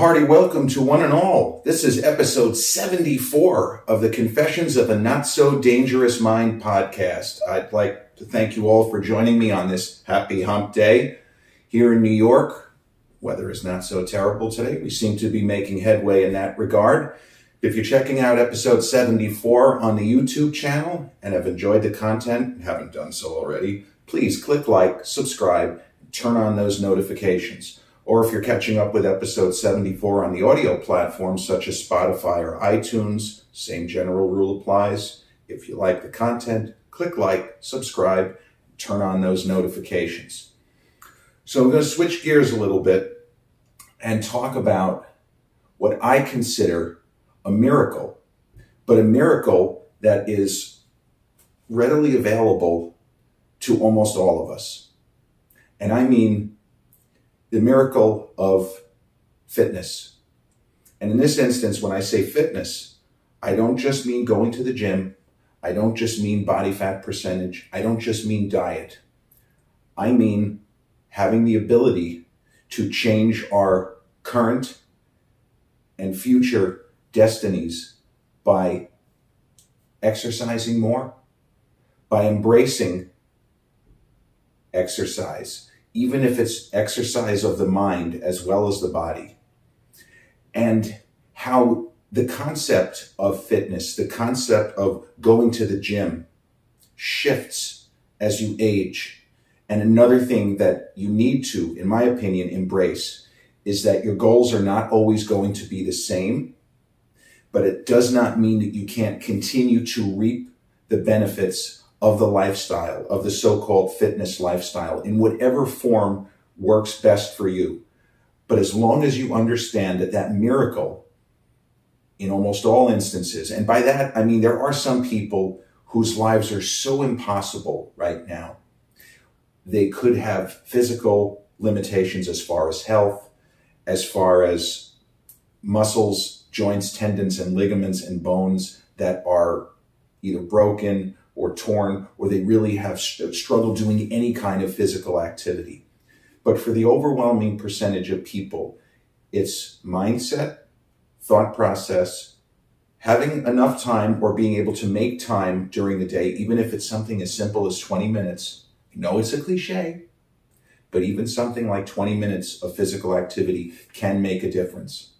hearty welcome to one and all. This is episode 74 of the Confessions of a Not So Dangerous Mind podcast. I'd like to thank you all for joining me on this happy hump day here in New York. Weather is not so terrible today. We seem to be making headway in that regard. If you're checking out episode 74 on the YouTube channel and have enjoyed the content and haven't done so already, please click like, subscribe, and turn on those notifications. Or if you're catching up with episode 74 on the audio platforms such as Spotify or iTunes, same general rule applies. If you like the content, click like, subscribe, turn on those notifications. So I'm going to switch gears a little bit and talk about what I consider a miracle, but a miracle that is readily available to almost all of us. And I mean the miracle of fitness. And in this instance, when I say fitness, I don't just mean going to the gym. I don't just mean body fat percentage. I don't just mean diet. I mean having the ability to change our current and future destinies by exercising more, by embracing exercise, even if it's exercise of the mind as well as the body. And how the concept of fitness, the concept of going to the gym shifts as you age. And another thing that you need to, in my opinion, embrace is that your goals are not always going to be the same, but it does not mean that you can't continue to reap the benefits of the lifestyle, of the so-called fitness lifestyle, in whatever form works best for you. But as long as you understand that miracle, in almost all instances, and by that I mean there are some people whose lives are so impossible right now. They could have physical limitations as far as health, as far as muscles, joints, tendons, and ligaments and bones that are either broken or torn, or they really have struggled doing any kind of physical activity. But for the overwhelming percentage of people, it's mindset, thought process, having enough time or being able to make time during the day, even if it's something as simple as 20 minutes. I know it's a cliche, but even something like 20 minutes of physical activity can make a difference.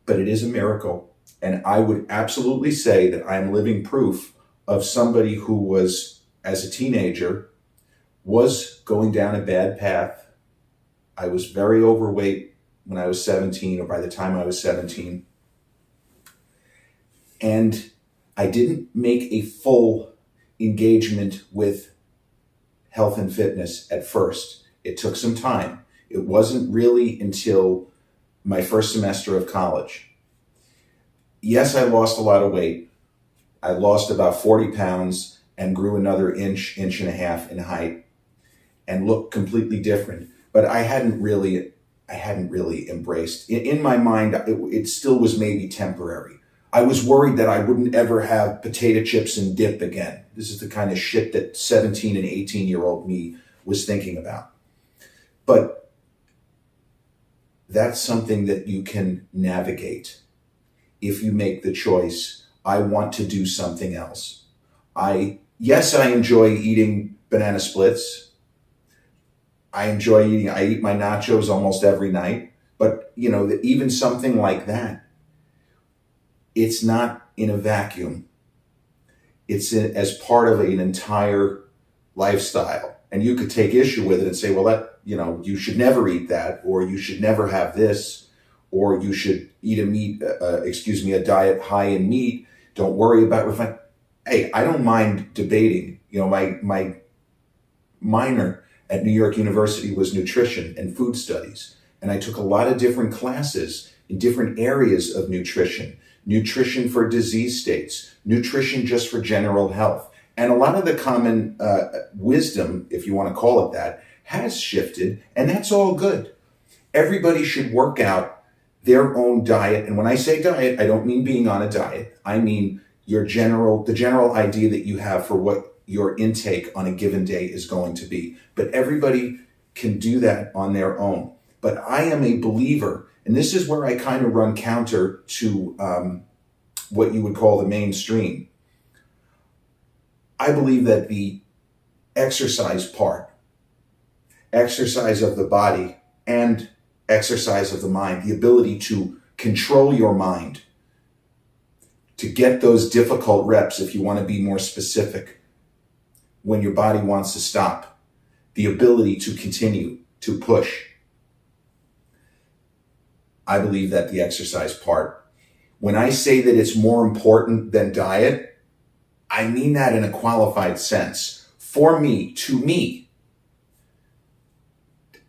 But it is a miracle. And I would absolutely say that I am living proof of somebody who was, as a teenager, was going down a bad path. I was very overweight when I was 17, or by the time I was 17. And I didn't make a full engagement with health and fitness at first. It took some time. It wasn't really until my first semester of college. Yes, I lost a lot of weight. I lost about 40 pounds and grew another inch and a half in height and looked completely different. But I hadn't really embraced. In my mind, it still was maybe temporary. I was worried that I wouldn't ever have potato chips and dip again. This is the kind of shit that 17 and 18-year-old me was thinking about. But that's something that you can navigate if you make the choice. I want to do something else. I enjoy eating banana splits. I eat my nachos almost every night. But, even something like that, it's not in a vacuum. It's as part of an entire lifestyle. And you could take issue with it and say, well, you should never eat that, or you should never have this, or you should eat a diet high in meat. Don't worry about refinement. Hey, I don't mind debating. My minor at New York University was nutrition and food studies. And I took a lot of different classes in different areas of nutrition. Nutrition for disease states, nutrition just for general health. And a lot of the common wisdom, if you want to call it that, has shifted, and that's all good. Everybody should work out their own diet. And when I say diet, I don't mean being on a diet. I mean the general idea that you have for what your intake on a given day is going to be. But everybody can do that on their own. But I am a believer, and this is where I kind of run counter to what you would call the mainstream. I believe that the exercise part, exercise of the body and exercise of the mind, the ability to control your mind, to get those difficult reps, if you want to be more specific, when your body wants to stop, the ability to continue to push. I believe that the exercise part, when I say that it's more important than diet, I mean that in a qualified sense. For me, to me,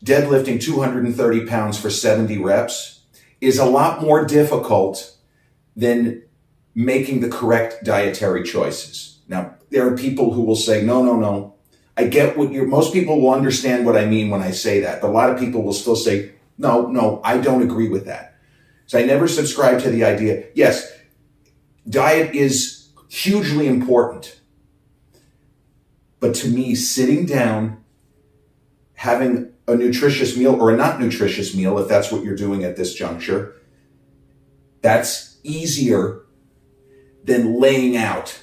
deadlifting 230 pounds for 70 reps is a lot more difficult than making the correct dietary choices. Now, there are people who will say, no. I get what most people will understand what I mean when I say that, but a lot of people will still say, no, I don't agree with that. So I never subscribe to the idea, yes, diet is hugely important. But to me, sitting down, having a nutritious meal or a not nutritious meal, if that's what you're doing at this juncture, that's easier than laying out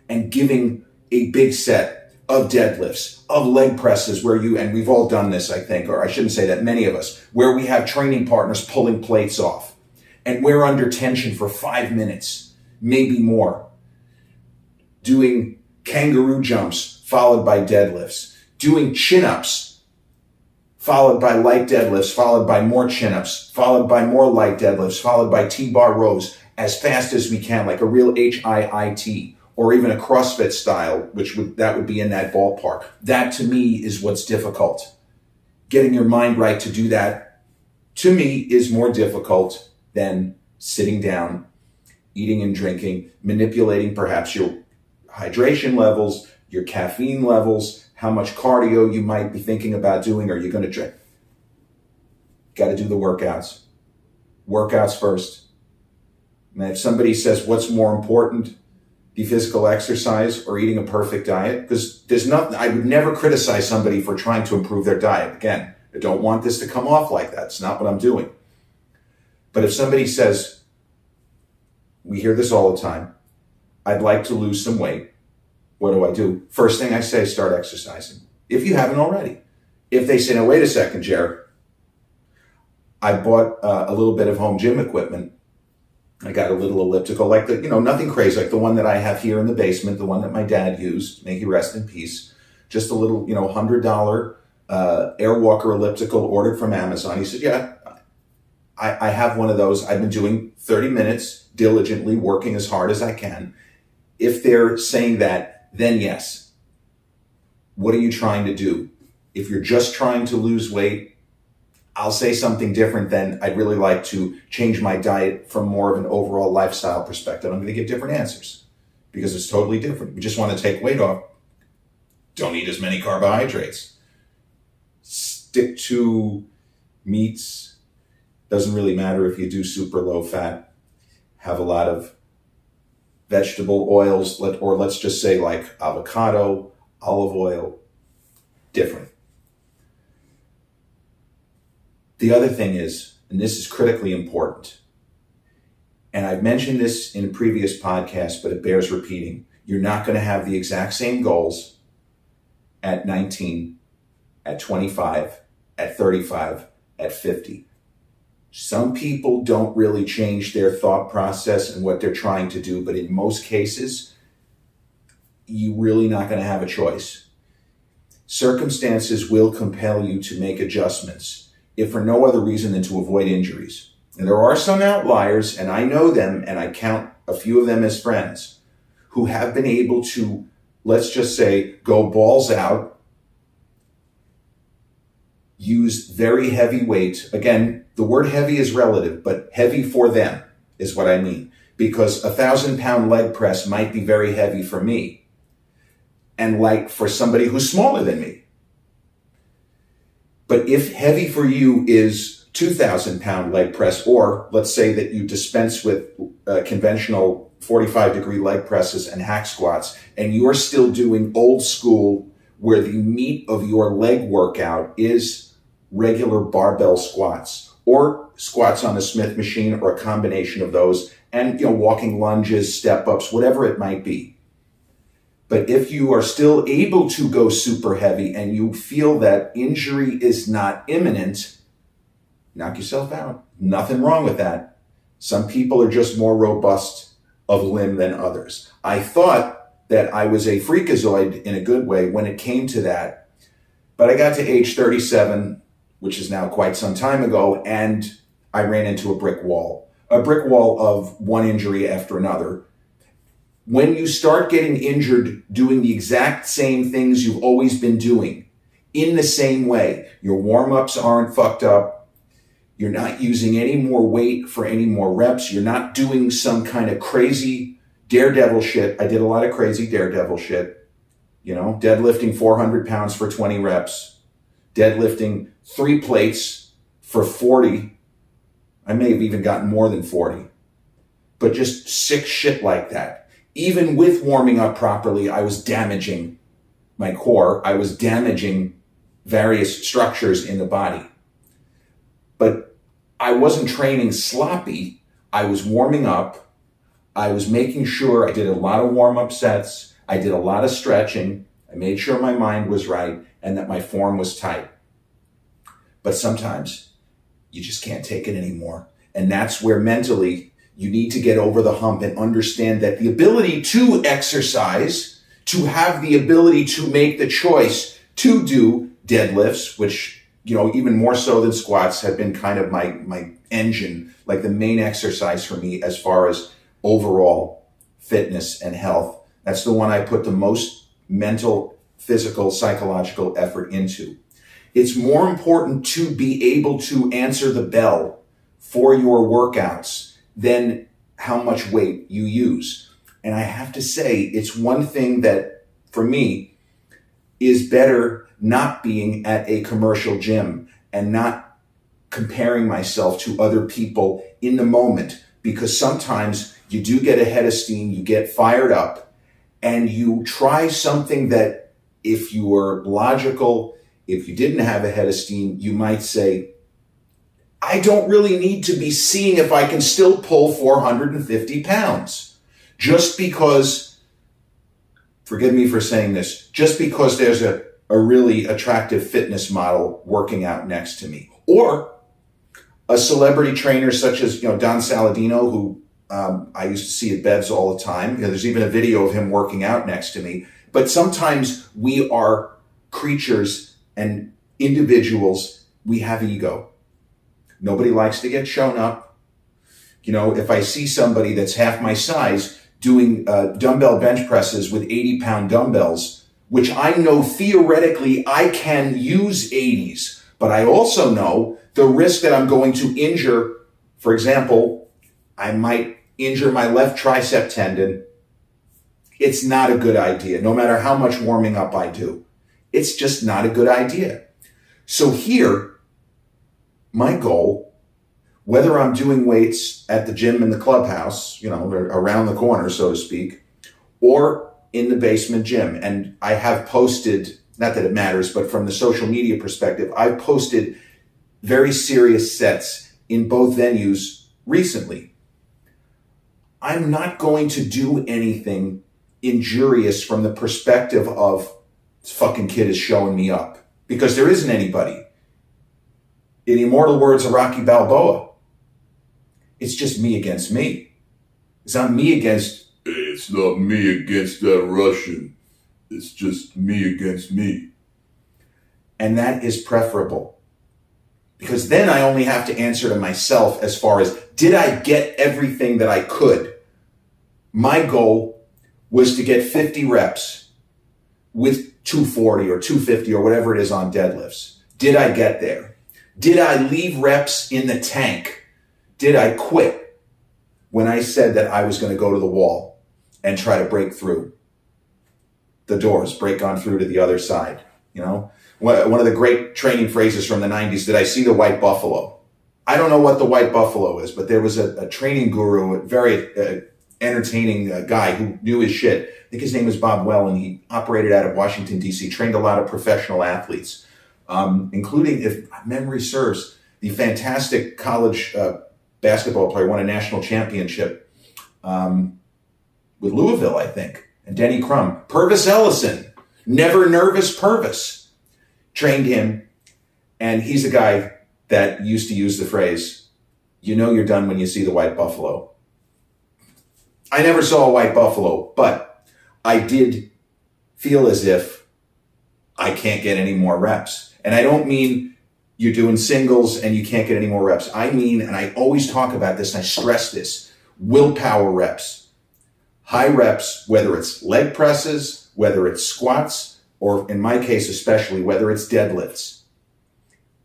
and giving a big set of deadlifts, of leg presses where and we've all done this, I think, or I shouldn't say that, many of us, where we have training partners pulling plates off and we're under tension for 5 minutes, maybe more, doing kangaroo jumps followed by deadlifts, doing chin-ups followed by light deadlifts, followed by more chin-ups, followed by more light deadlifts, followed by T-bar rows as fast as we can, like a real HIIT, or even a CrossFit style, that would be in that ballpark. That to me is what's difficult. Getting your mind right to do that, to me, is more difficult than sitting down, eating and drinking, manipulating perhaps your hydration levels, your caffeine levels, how much cardio you might be thinking about doing. Are you going to drink? Got to do the workouts. Workouts first. And if somebody says, what's more important, the physical exercise or eating a perfect diet? Because I would never criticize somebody for trying to improve their diet. Again, I don't want this to come off like that. It's not what I'm doing. But if somebody says, we hear this all the time, I'd like to lose some weight, what do? First thing I say, start exercising. If you haven't already. If they say, no, wait a second, Jared, I bought a little bit of home gym equipment. I got a little elliptical, like nothing crazy, like the one that I have here in the basement, the one that my dad used, may he rest in peace. Just a little, $100 Airwalker elliptical ordered from Amazon. He said, yeah, I have one of those. I've been doing 30 minutes diligently, working as hard as I can. If they're saying that, then yes. What are you trying to do? If you're just trying to lose weight, I'll say something different than I'd really like to change my diet from more of an overall lifestyle perspective. I'm going to give different answers because it's totally different. You just want to take weight off. Don't eat as many carbohydrates. Stick to meats. Doesn't really matter if you do super low fat. Have a lot of vegetable oils, or let's just say like avocado, olive oil, different. The other thing is, and this is critically important, and I've mentioned this in a previous podcast, but it bears repeating. You're not going to have the exact same goals at 19, at 25, at 35, at 50. Some people don't really change their thought process and what they're trying to do, but in most cases, you're really not going to have a choice. Circumstances will compel you to make adjustments, if for no other reason than to avoid injuries. And there are some outliers, and I know them, and I count a few of them as friends, who have been able to, let's just say, go balls out, use very heavy weight. Again, the word heavy is relative, but heavy for them is what I mean. Because a 1,000-pound leg press might be very heavy for me, and light for somebody who's smaller than me. But if heavy for you is 2,000-pound leg press, or let's say that you dispense with conventional 45-degree leg presses and hack squats, and you're still doing old school where the meat of your leg workout is regular barbell squats or squats on the Smith machine or a combination of those, and walking lunges, step-ups, whatever it might be. But if you are still able to go super heavy and you feel that injury is not imminent, knock yourself out. Nothing wrong with that. Some people are just more robust of limb than others. I thought that I was a freakazoid in a good way when it came to that. But I got to age 37, which is now quite some time ago, and I ran into a brick wall of one injury after another. When you start getting injured doing the exact same things you've always been doing in the same way, your warm-ups aren't fucked up, you're not using any more weight for any more reps, you're not doing some kind of crazy daredevil shit. I did a lot of crazy daredevil shit, deadlifting 400 pounds for 20 reps, deadlifting 3 plates for 40. I may have even gotten more than 40, but just sick shit like that. Even with warming up properly, I was damaging my core. I was damaging various structures in the body. But I wasn't training sloppy. I was warming up. I was making sure I did a lot of warm-up sets. I did a lot of stretching. I made sure my mind was right and that my form was tight. But sometimes you just can't take it anymore. And that's where mentally you need to get over the hump and understand that the ability to exercise, to have the ability to make the choice to do deadlifts, which, even more so than squats, have been kind of my engine, like the main exercise for me as far as overall fitness and health. That's the one I put the most mental, physical, psychological effort into. It's more important to be able to answer the bell for your workouts than how much weight you use. And I have to say, it's one thing that, for me, is better not being at a commercial gym and not comparing myself to other people in the moment, because sometimes you do get a head of steam, you get fired up, and you try something that, if you were logical, if you didn't have a head of steam, you might say, I don't really need to be seeing if I can still pull 450 pounds. Just because, forgive me for saying this, just because there's a really attractive fitness model working out next to me. Or a celebrity trainer such as Don Saladino, who I used to see at Bev's all the time. There's even a video of him working out next to me. But sometimes we are creatures and individuals, we have ego. Nobody likes to get shown up. If I see somebody that's half my size doing dumbbell bench presses with 80-pound dumbbells, which I know theoretically I can use 80s, but I also know the risk that I'm going to injure, for example, I might injure my left tricep tendon. It's not a good idea, no matter how much warming up I do. It's just not a good idea. So here, my goal, whether I'm doing weights at the gym in the clubhouse, around the corner, so to speak, or in the basement gym, and I have posted, not that it matters, but from the social media perspective, I've posted very serious sets in both venues recently. I'm not going to do anything injurious from the perspective of, this fucking kid is showing me up, because there isn't anybody. In immortal words of Rocky Balboa, it's just me against me. It's not me against... It's not me against that Russian. It's just me against me. And that is preferable. Because then I only have to answer to myself as far as, did I get everything that I could? My goal was to get 50 reps with 240 or 250 or whatever it is on deadlifts. Did I get there? Did I leave reps in the tank? Did I quit when I said that I was going to go to the wall and try to break through the doors, break on through to the other side? One of the great training phrases from the 90s, did I see the white buffalo? I don't know what the white buffalo is, but there was a training guru, a very entertaining guy who knew his shit. I think his name was Bob Wellen. He operated out of Washington, D.C., trained a lot of professional athletes. including, if memory serves, the fantastic college basketball player won a national championship with Louisville, I think, and Denny Crum. Purvis Ellison, never nervous Purvis, trained him. And he's a guy that used to use the phrase, you know you're done when you see the white buffalo. I never saw a white buffalo, but I did feel as if I can't get any more reps. And I don't mean you're doing singles and you can't get any more reps. I mean, and I always talk about this and I stress this, willpower reps. High reps, whether it's leg presses, whether it's squats, or in my case especially, whether it's deadlifts.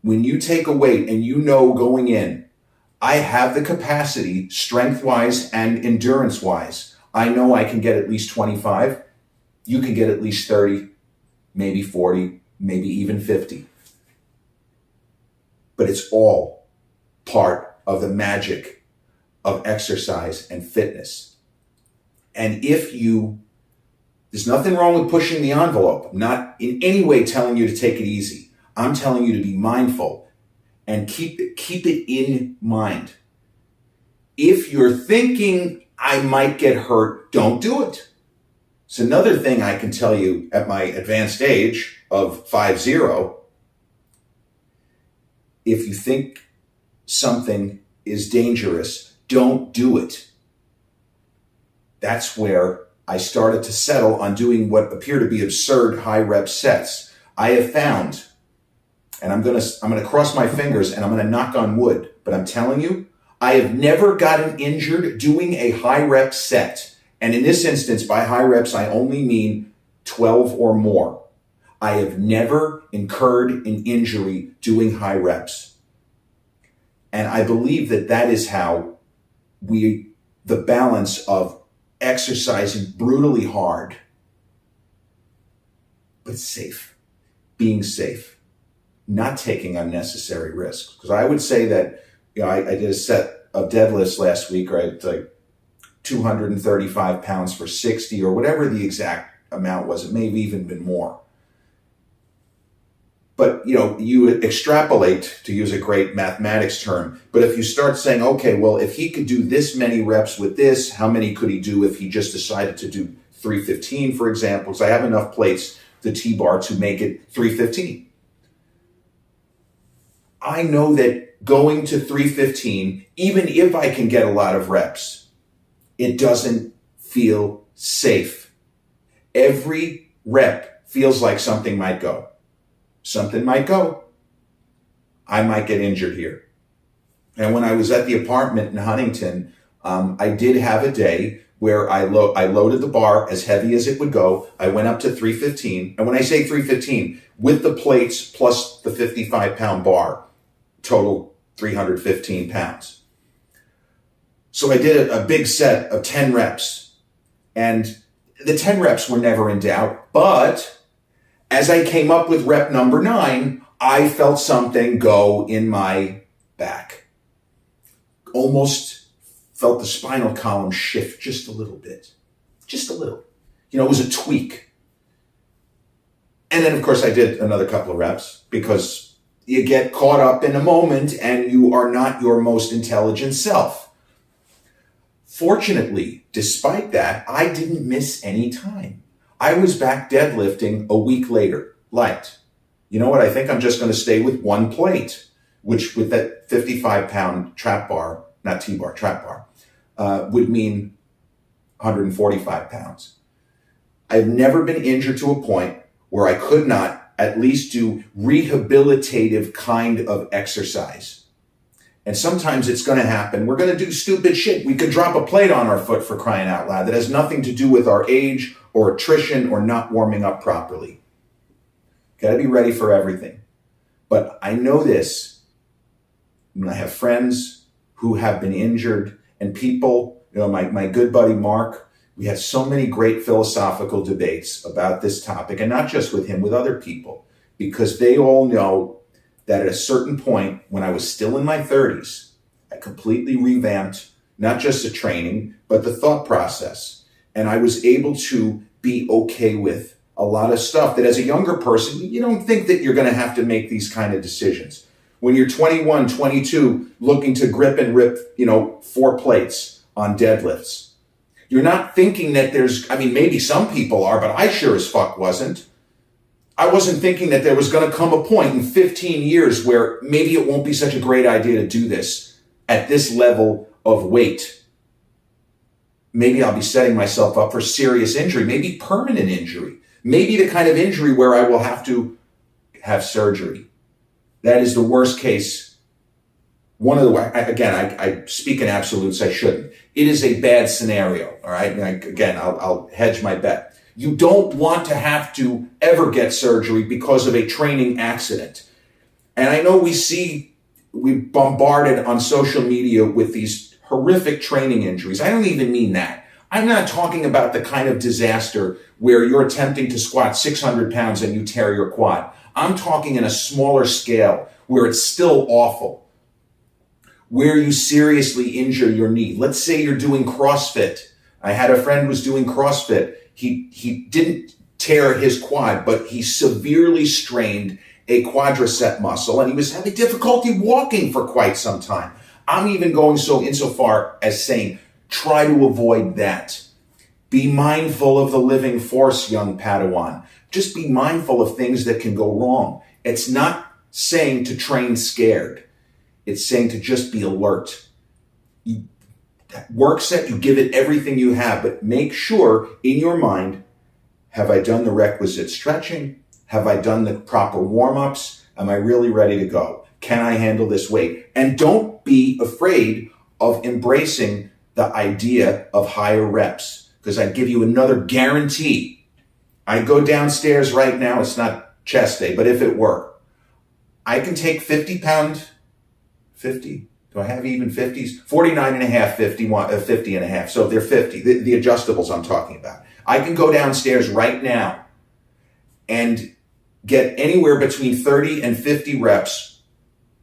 When you take a weight and you know going in, I have the capacity, strength-wise and endurance-wise. I know I can get at least 25. You can get at least 30, maybe 40, maybe even 50. But it's all part of the magic of exercise and fitness. And there's nothing wrong with pushing the envelope. I'm not in any way telling you to take it easy. I'm telling you to be mindful and keep it in mind. If you're thinking I might get hurt, don't do it. It's another thing I can tell you at my advanced age of 50. If you think something is dangerous, don't do it. That's where I started to settle on doing what appear to be absurd high rep sets. I have found, and I'm gonna cross my fingers and I'm gonna knock on wood, but I'm telling you, I have never gotten injured doing a high rep set. And in this instance, by high reps, I only mean 12 or more. I have never incurred an injury doing high reps. And I believe that is how the balance of exercising brutally hard, but safe, being safe, not taking unnecessary risks. Because I would say that, I did a set of deadlifts last week, right? Like 235 pounds for 60 or whatever the exact amount was. It may have even been more. But, you extrapolate, to use a great mathematics term. But if you start saying, okay, well, if he could do this many reps with this, how many could he do if he just decided to do 315, for example? Because I have enough plates, the T-bar, to make it 315. I know that going to 315, even if I can get a lot of reps, it doesn't feel safe. Every rep feels like something might go. Something might go. I might get injured here. And when I was at the apartment in Huntington, I did have a day where I loaded the bar as heavy as it would go. I went up to 315. And when I say 315, with the plates plus the 55-pound bar, total 315 pounds. So I did a big set of 10 reps. And the 10 reps were never in doubt, but as I came up with rep number 9, I felt something go in my back. Almost felt the spinal column shift just a little bit. Just a little. It was a tweak. And then, of course, I did another couple of reps because you get caught up in a moment and you are not your most intelligent self. Fortunately, despite that, I didn't miss any time. I was back deadlifting a week later, light. You know what? I think I'm just going to stay with one plate, which with that 55-pound trap bar, not T-bar, trap bar, would mean 145 pounds. I've never been injured to a point where I could not at least do rehabilitative kind of exercise. And sometimes it's going to happen. We're going to do stupid shit. We could drop a plate on our foot, for crying out loud. That has nothing to do with our age or attrition or not warming up properly. Got to be ready for everything. But I know this. I have friends who have been injured and people, my good buddy Mark, we had so many great philosophical debates about this topic, and not just with him, with other people, because they all know that at a certain point, when I was still in my 30s, I completely revamped not just the training, but the thought process. And I was able to be okay with a a lot of stuff that as a younger person, you don't think that you're going to have to make these kind of decisions. When you're 21, 22, looking to grip and rip, 4 plates on deadlifts, you're not thinking that maybe some people are, but I sure as fuck wasn't. I wasn't thinking that there was going to come a point in 15 years where maybe it won't be such a great idea to do this at this level of weight. Maybe I'll be setting myself up for serious injury, maybe permanent injury, maybe the kind of injury where I will have to have surgery. That is the worst case. I speak in absolutes, I shouldn't. It is a bad scenario, all right? I'll hedge my bet. You don't want to have to ever get surgery because of a training accident. And I know we're bombarded on social media with these horrific training injuries. I don't even mean that. I'm not talking about the kind of disaster where you're attempting to squat 600 pounds and you tear your quad. I'm talking in a smaller scale where it's still awful, where you seriously injure your knee. Let's say you're doing CrossFit. I had a friend who was doing CrossFit. He didn't tear his quad, but he severely strained a quadricep muscle, and he was having difficulty walking for quite some time. I'm even going insofar as saying, try to avoid that. Be mindful of the living force, young Padawan. Just be mindful of things that can go wrong. It's not saying to train scared. It's saying to just be alert. Work set, you give it everything you have, but make sure in your mind, have I done the requisite stretching? Have I done the proper warm-ups? Am I really ready to go? Can I handle this weight? And don't be afraid of embracing the idea of higher reps, because I give you another guarantee. I go downstairs right now, it's not chest day, but if it were, I can take 50 do I have even 50s? 49 and a half, 50 and a half. So if they're 50, the adjustables I'm talking about. I can go downstairs right now and get anywhere between 30 and 50 reps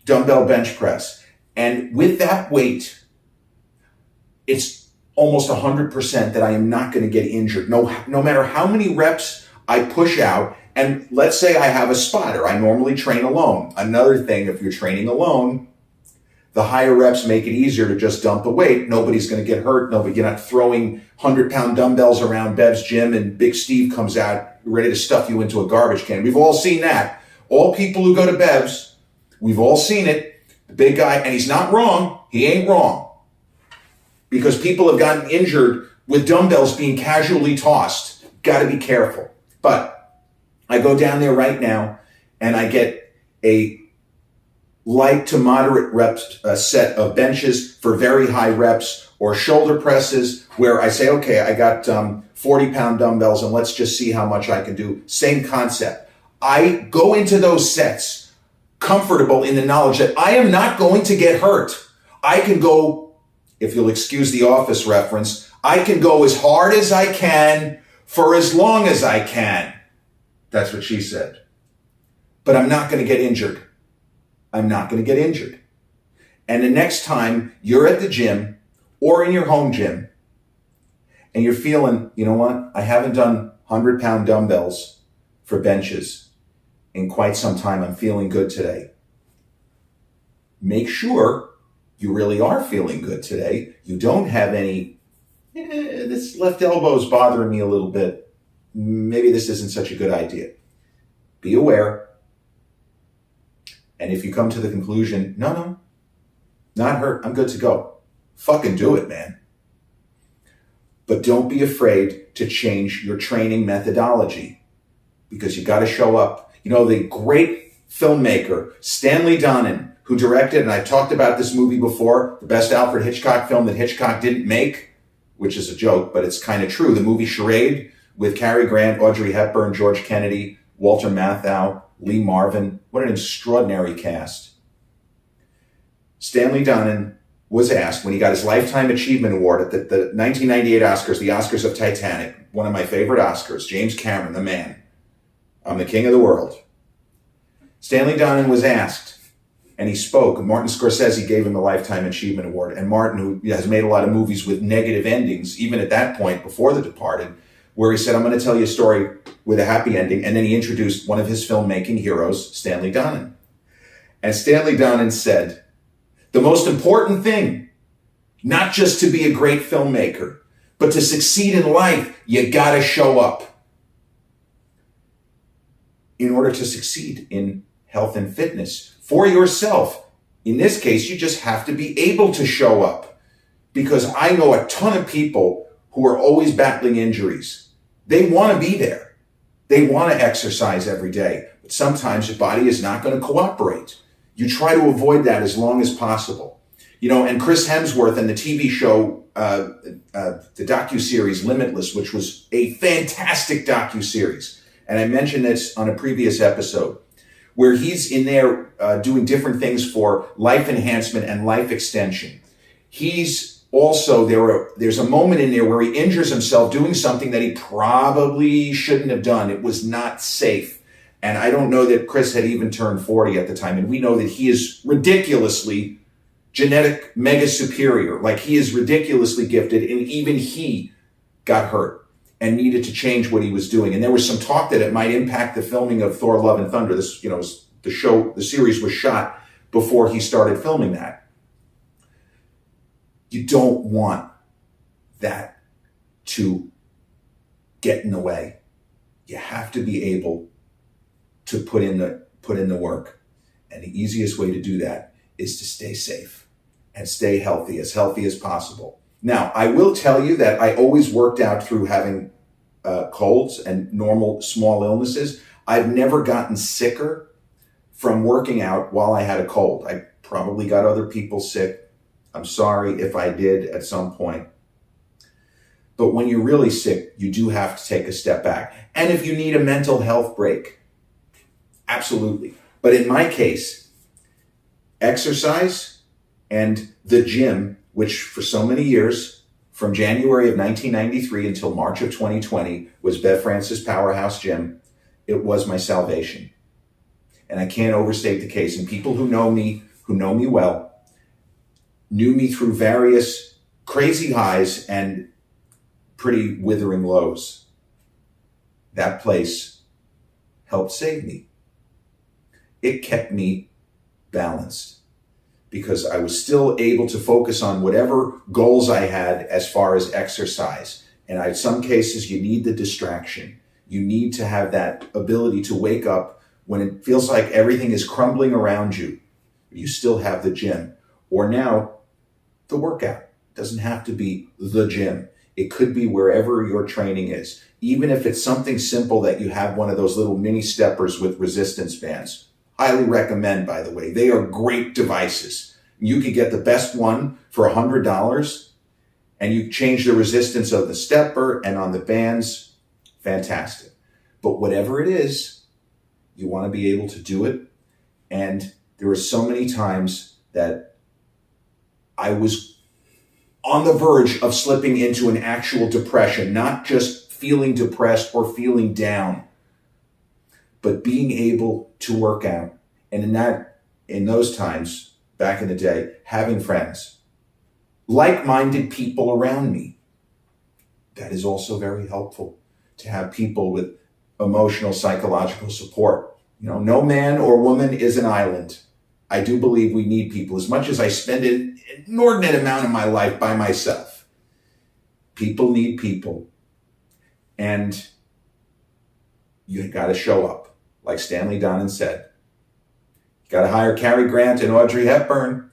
dumbbell bench press. And with that weight, it's almost 100% that I am not going to get injured. No matter how many reps I push out. And let's say I have a spotter. I normally train alone. Another thing, if you're training alone, the higher reps make it easier to just dump the weight. Nobody's going to get hurt. You're not throwing 100-pound dumbbells around Bev's gym and Big Steve comes out ready to stuff you into a garbage can. We've all seen that. All people who go to Bev's, we've all seen it. The big guy, and he's not wrong. He ain't wrong. Because people have gotten injured with dumbbells being casually tossed. Got to be careful. But I go down there right now and I get a light to moderate reps set of benches for very high reps, or shoulder presses where I say, okay, I got 40-pound dumbbells and let's just see how much I can do. Same concept. I go into those sets comfortable in the knowledge that I am not going to get hurt. I can go, if you'll excuse the Office reference, I can go as hard as I can for as long as I can. That's what she said. But I'm not going to get injured. I'm not going to get injured. And the next time you're at the gym or in your home gym and you're feeling, you know what, I haven't done 100-pound dumbbells for benches in quite some time. I'm feeling good today. Make sure you really are feeling good today. You don't have any, this left elbow is bothering me a little bit. Maybe this isn't such a good idea. Be aware. And if you come to the conclusion, no, not hurt, I'm good to go. Fucking do it, man. But don't be afraid to change your training methodology, because you got to show up. The great filmmaker, Stanley Donen, who directed, and I've talked about this movie before, the best Alfred Hitchcock film that Hitchcock didn't make, which is a joke, but it's kind of true. The movie Charade with Cary Grant, Audrey Hepburn, George Kennedy, Walter Matthau, Lee Marvin. What an extraordinary cast. Stanley Donen was asked when he got his Lifetime Achievement Award at the 1998 Oscars, the Oscars of Titanic, one of my favorite Oscars, James Cameron, the man. I'm the king of the world. Stanley Donen was asked, and he spoke. Martin Scorsese gave him the Lifetime Achievement Award. And Martin, who has made a lot of movies with negative endings, even at that point, before The Departed, where he said, I'm going to tell you a story with a happy ending. And then he introduced one of his filmmaking heroes, Stanley Donen. And Stanley Donen said, the most important thing, not just to be a great filmmaker, but to succeed in life, you got to show up. In order to succeed in health and fitness for yourself, in this case, you just have to be able to show up. Because I know a ton of people who are always battling injuries. They want to be there. They want to exercise every day. But sometimes your body is not going to cooperate. You try to avoid that as long as possible. And Chris Hemsworth and the TV show, the docuseries Limitless, which was a fantastic docuseries. And I mentioned this on a previous episode, where he's in there doing different things for life enhancement and life extension. He's also, there's a moment in there where he injures himself doing something that he probably shouldn't have done. It was not safe. And I don't know that Chris had even turned 40 at the time. And we know that he is ridiculously genetic mega superior. Like, he is ridiculously gifted, and even he got hurt and needed to change what he was doing. And there was some talk that it might impact the filming of Thor: Love and Thunder. This, the series was shot before he started filming that. You don't want that to get in the way. You have to be able to put in the work. And the easiest way to do that is to stay safe and stay healthy as possible. Now, I will tell you that I always worked out through having colds and normal small illnesses. I've never gotten sicker from working out while I had a cold. I probably got other people sick. I'm sorry if I did at some point. But when you're really sick, you do have to take a step back. And if you need a mental health break, absolutely. But in my case, exercise and the gym, which for so many years, from January of 1993 until March of 2020, was Bev Francis Powerhouse Gym, it was my salvation. And I can't overstate the case. And people who know me well, knew me through various crazy highs and pretty withering lows. That place helped save me. It kept me balanced because I was still able to focus on whatever goals I had as far as exercise. And in some cases, you need the distraction. You need to have that ability to wake up when it feels like everything is crumbling around you. You still have the gym. Or now, the workout. It doesn't have to be the gym. It could be wherever your training is. Even if it's something simple that you have one of those little mini steppers with resistance bands. Highly recommend, by the way. They are great devices. You could get the best one for $100 and you change the resistance of the stepper and on the bands. Fantastic. But whatever it is, you want to be able to do it. And there are so many times that I was on the verge of slipping into an actual depression, not just feeling depressed or feeling down, but being able to work out. And in those times, back in the day, having friends, like-minded people around me. That is also very helpful, to have people with emotional, psychological support. No man or woman is an island. I do believe we need people. As much as I spend an inordinate amount of my life by myself, people need people. And you got to show up. Like Stanley Donen said, you got to hire Cary Grant and Audrey Hepburn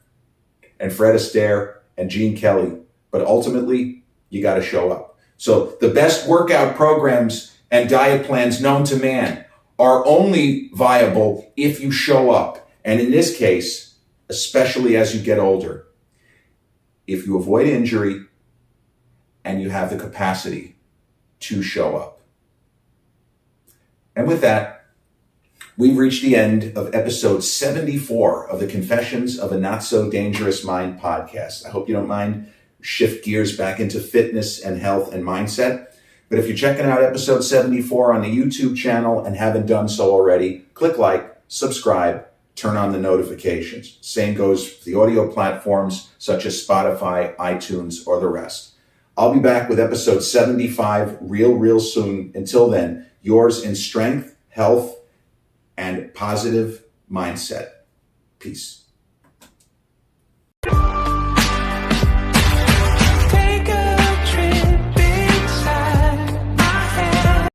and Fred Astaire and Gene Kelly. But ultimately, you got to show up. So the best workout programs and diet plans known to man are only viable if you show up. And in this case, especially as you get older, if you avoid injury and you have the capacity to show up. And with that, we've reached the end of episode 74 of the Confessions of a Not So Dangerous Mind podcast. I hope you don't mind shift gears back into fitness and health and mindset. But if you're checking out episode 74 on the YouTube channel and haven't done so already, click like, subscribe, turn on the notifications. Same goes for the audio platforms such as Spotify, iTunes, or the rest. I'll be back with episode 75 real soon. Until then, yours in strength, health, and positive mindset. Peace.